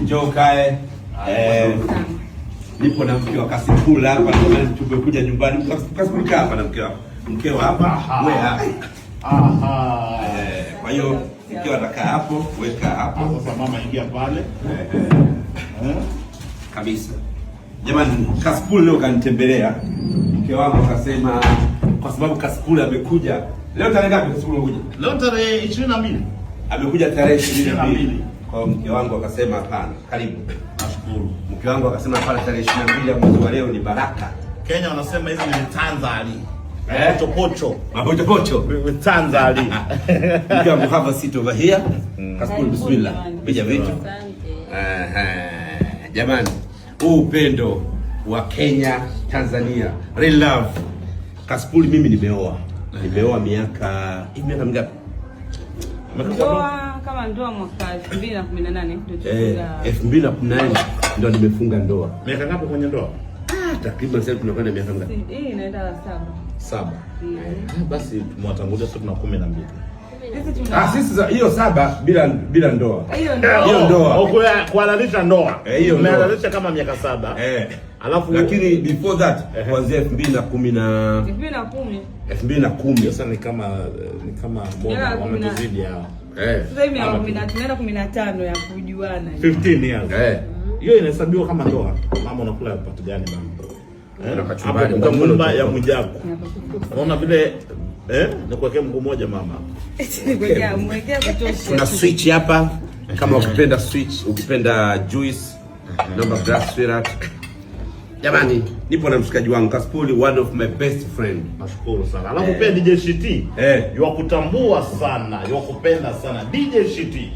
Njoo kae. Nipo na mke wa Kasipul hapa, tumekuja nyumbani. Kasipul kaa hapa na mkeo hapa. Wewe hapa. Kwa hiyo mkeo atakaa hapo, weka hapo. Sasa mama ingia pale. Kabisa. Jamani, Kasipul leo kanitembelea. Mke wangu akasema kwa sababu Kasipul amekuja. Leo tarehe ngapi Kasipul amekuja? Leo tarehe 22. Amekuja tarehe 22. Kwa mke wangu akasema hapana, karibu. Nashukuru. Mke wangu akasema hapana, tarehe 22 ya mwezi wa leo ni baraka. Kenya wanasema hizi ni Tanzali. Pocho. Mapocho. Tanzali. Mke wangu have a seat over here. Kasipul, bismillah. Piga vitu. Jamani, huu upendo wa Kenya, Tanzania, real love. Kasipul mimi nimeoa. Nimeoa miaka mingapi? Ndoa kama ndoa mwaka 2018 ndio 2018 ndio nimefunga ndoa. Miaka ngapi kwenye ndoa? Takriban sasa tunakwenda miaka ngapi? Inaenda 7. Basi tumewatangulia sasa tuna 12. Sisi hiyo 7 bila ndoa. Hiyo ndoa. Au kuhalalisha ndoa. Hiyo umehalalisha kama miaka 7. Alafu lakini before that kuanzia 2010 sasa ni kama mbona wametuzidi hao. Sasa hivi tunaenda 15 ya kujuana. 15 years. Hiyo inahesabiwa kama ndoa. Mama unakula pato gani mama? Kachumbari nyumba ya Mwijaku. Unaona vile nikuwekea mguu moja mama. Mwekea kutosha. Kuna switch hapa kama ukipenda switch, ukipenda juice, naomba glass syrup. Jamani, nipo na mshikaji wangu Kasipul, one of my best friend. Nashukuru sana. Alafu pia DJ Shiti. Yuakutambua sana, yuakupenda sana DJ Shiti.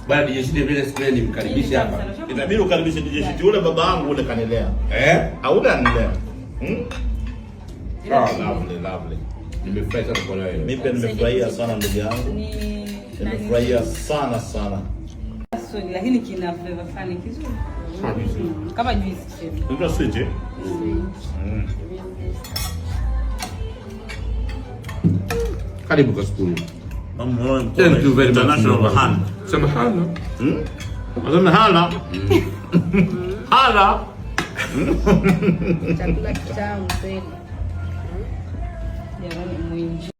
Bwana DJ Shiti vile siku ni mkaribishe hapa. Inabidi ukaribishe DJ Shiti. Ule baba yangu ule kanilea. Ule anilea. Lovely. Nimefurahi sana kuona wewe. Mimi pia nimefurahia sana ndugu yangu. Nimefurahia sana. Lakini kina flavor fulani kizuri. Kama juice sema. Ndio sweet. Karibu Kasipul. Thank you very much. International hand. Sema hala. Sema hala. Hala. Chakula kitamu kweli. Jamani muhimu.